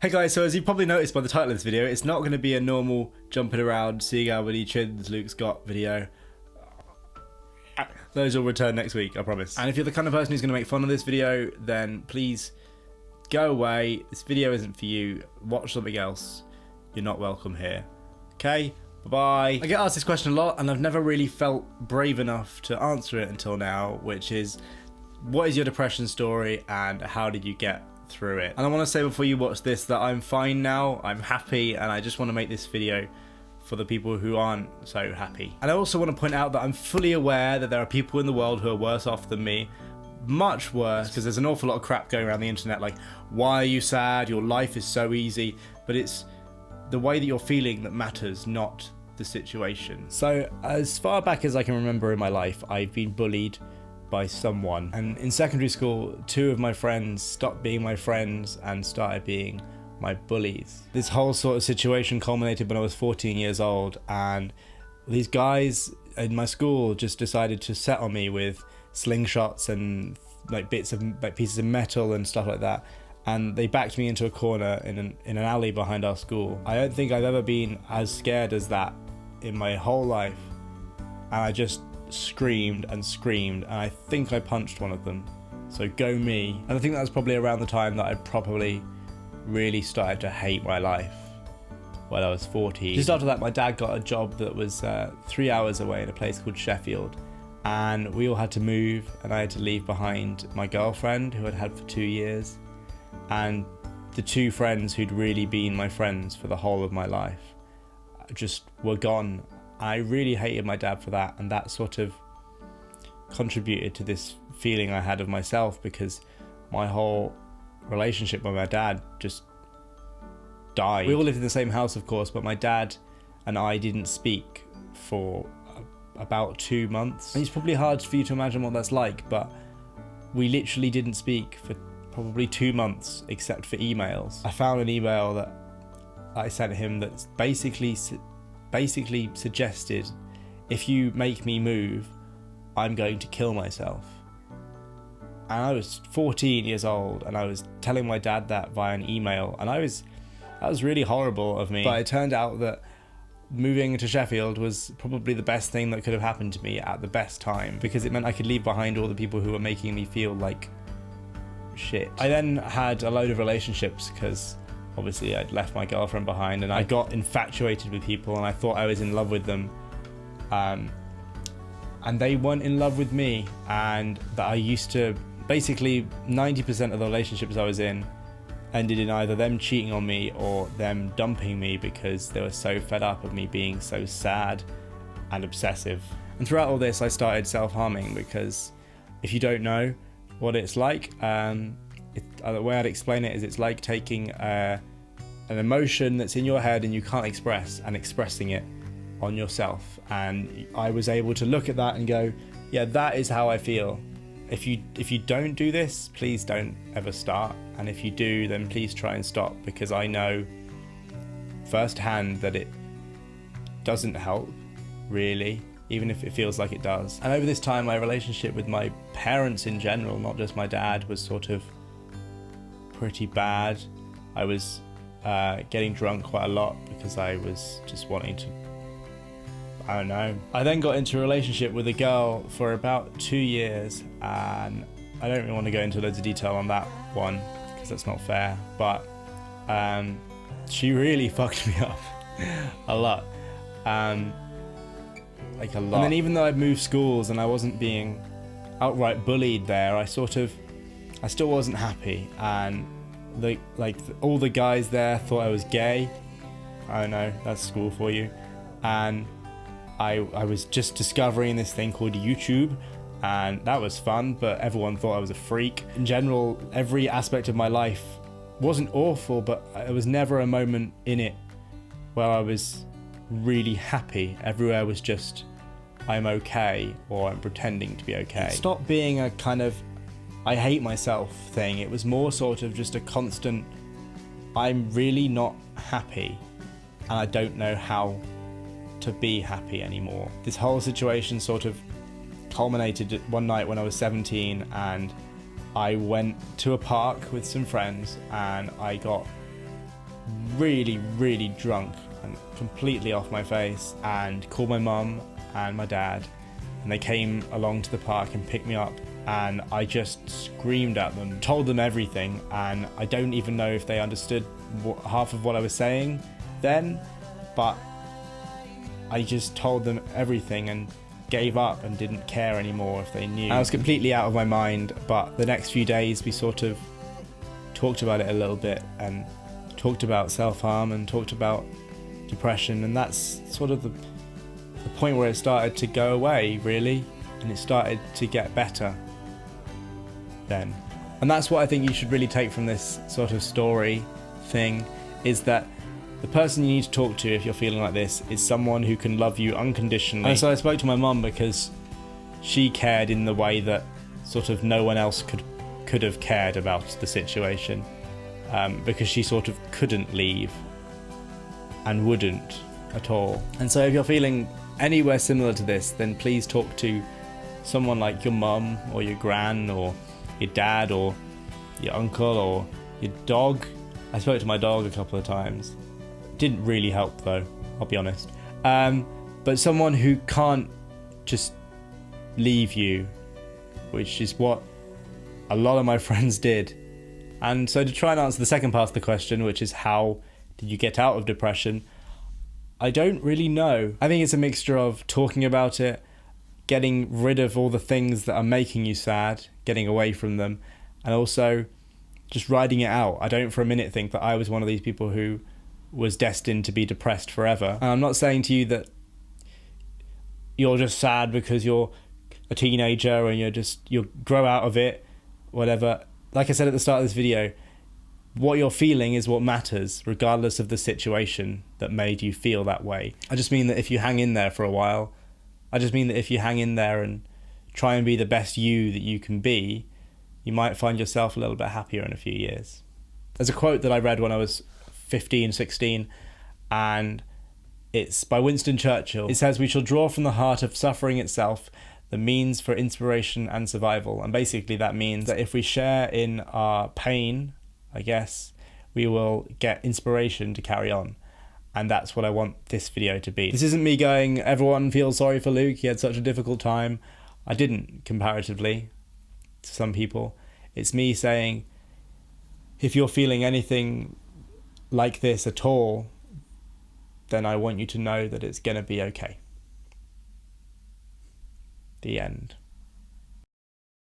Hey guys, so as you probably noticed by the title of this video, it's not going to be a normal jumping around, seeing how many chins Luke's got video. Those will return next week, I promise. And if you're the kind of person who's going to make fun of this video, then please go away. This video isn't for you. Watch something else. You're not welcome here. Okay? Bye-bye. I get asked this question a lot, and I've never really felt brave enough to answer it until now, which is, what is your depression story and how did you get through it? And I want to say before you watch this that I'm fine now, I'm happy, and I just want to make this video for the people who aren't so happy. And I also want to point out that I'm fully aware that there are people in the world who are worse off than me, much worse, because there's an awful lot of crap going around the internet like, why are you sad, your life is so easy, but it's the way that you're feeling that matters, not the situation. So as far back as I can remember in my life, I've been bullied by someone, and in secondary school 2 of my friends stopped being my friends and started being my bullies. This whole sort of situation culminated when I was 14 years old, and these guys in my school just decided to set on me with slingshots and like pieces of metal and stuff like that, and they backed me into a corner in an alley behind our school. I don't think I've ever been as scared as that in my whole life, and I just screamed and screamed, and I think I punched one of them, so go me. And I think that was probably around the time that I probably really started to hate my life, when I was 14. Just after that, my dad got a job that was 3 hours away in a place called Sheffield, and we all had to move, and I had to leave behind my girlfriend who I'd had for 2 years, and the 2 friends who'd really been my friends for the whole of my life just were gone. I really hated my dad for that, and that sort of contributed to this feeling I had of myself, because my whole relationship with my dad just died. We all lived in the same house, of course, but my dad and I didn't speak for about 2 months. And it's probably hard for you to imagine what that's like, but we literally didn't speak for probably 2 months except for emails. I found an email that I sent him that basically suggested, if you make me move, I'm going to kill myself. And I was 14 years old, and I was telling my dad that via an email, and that was really horrible of me. But it turned out that moving to Sheffield was probably the best thing that could have happened to me at the best time, because it meant I could leave behind all the people who were making me feel like shit. I then had a load of relationships, because obviously I'd left my girlfriend behind, and I got infatuated with people, and I thought I was in love with them, and they weren't in love with me. And that I used to, basically 90% of the relationships I was in ended in either them cheating on me or them dumping me, because they were so fed up of me being so sad and obsessive. And throughout all this, I started self-harming, because if you don't know what it's like, the way I'd explain it is, it's like taking an emotion that's in your head and you can't express, and expressing it on yourself. And I was able to look at that and go, yeah, that is how I feel. If you don't do this, please don't ever start. And if you do, then please try and stop, because I know firsthand that it doesn't help, really, even if it feels like it does. And over this time, my relationship with my parents in general, not just my dad, was sort of pretty bad. I was getting drunk quite a lot, because I was just wanting to, I don't know. I then got into a relationship with a girl for about 2 years, and I don't really want to go into loads of detail on that one, because that's not fair, but she really fucked me up a lot. Like a lot. And then even though I'd moved schools and I wasn't being outright bullied there, I still wasn't happy, and all the guys there thought I was gay. I don't know, that's school for you. And I was just discovering this thing called YouTube, and that was fun, but everyone thought I was a freak. In general, every aspect of my life wasn't awful, but there was never a moment in it where I was really happy. Everywhere was just, I'm okay, or I'm pretending to be okay. It stopped being a kind of I hate myself thing. It was more sort of just a constant, I'm really not happy, and I don't know how to be happy anymore. This whole situation sort of culminated one night when I was 17, and I went to a park with some friends, and I got really, really drunk and completely off my face, and called my mum and my dad, and they came along to the park and picked me up, and I just screamed at them, told them everything, and I don't even know if they understood half of what I was saying then, but I just told them everything and gave up and didn't care anymore if they knew. I was completely out of my mind, but the next few days we sort of talked about it a little bit and talked about self-harm and talked about depression, and that's sort of the point where it started to go away, really, and it started to get better then. And that's what I think you should really take from this sort of story thing, is that the person you need to talk to if you're feeling like this is someone who can love you unconditionally. And so I spoke to my mum because she cared in the way that sort of no one else could have cared about the situation, because she sort of couldn't leave and wouldn't at all. And so if you're feeling anywhere similar to this, then please talk to someone like your mum or your gran or your dad or your uncle or your dog. I spoke to my dog a couple of times. Didn't really help though, I'll be honest. But someone who can't just leave you, which is what a lot of my friends did. And so to try and answer the second part of the question, which is how did you get out of depression, I don't really know. I think it's a mixture of talking about it, getting rid of all the things that are making you sad, getting away from them, and also just riding it out. I don't for a minute think that I was one of these people who was destined to be depressed forever. And I'm not saying to you that you're just sad because you're a teenager and you'll grow out of it, whatever. Like I said at the start of this video, what you're feeling is what matters, regardless of the situation that made you feel that way. I just mean that if you hang in there for a while, I just mean that if you hang in there and try and be the best you that you can be, you might find yourself a little bit happier in a few years. There's a quote that I read when I was 15, 16, and it's by Winston Churchill. It says, "We shall draw from the heart of suffering itself the means for inspiration and survival." And basically that means that if we share in our pain, I guess, we will get inspiration to carry on. And that's what I want this video to be. This isn't me going, everyone feels sorry for Luke, he had such a difficult time. I didn't, comparatively to some people. It's me saying, if you're feeling anything like this at all, then I want you to know that it's going to be okay. The end.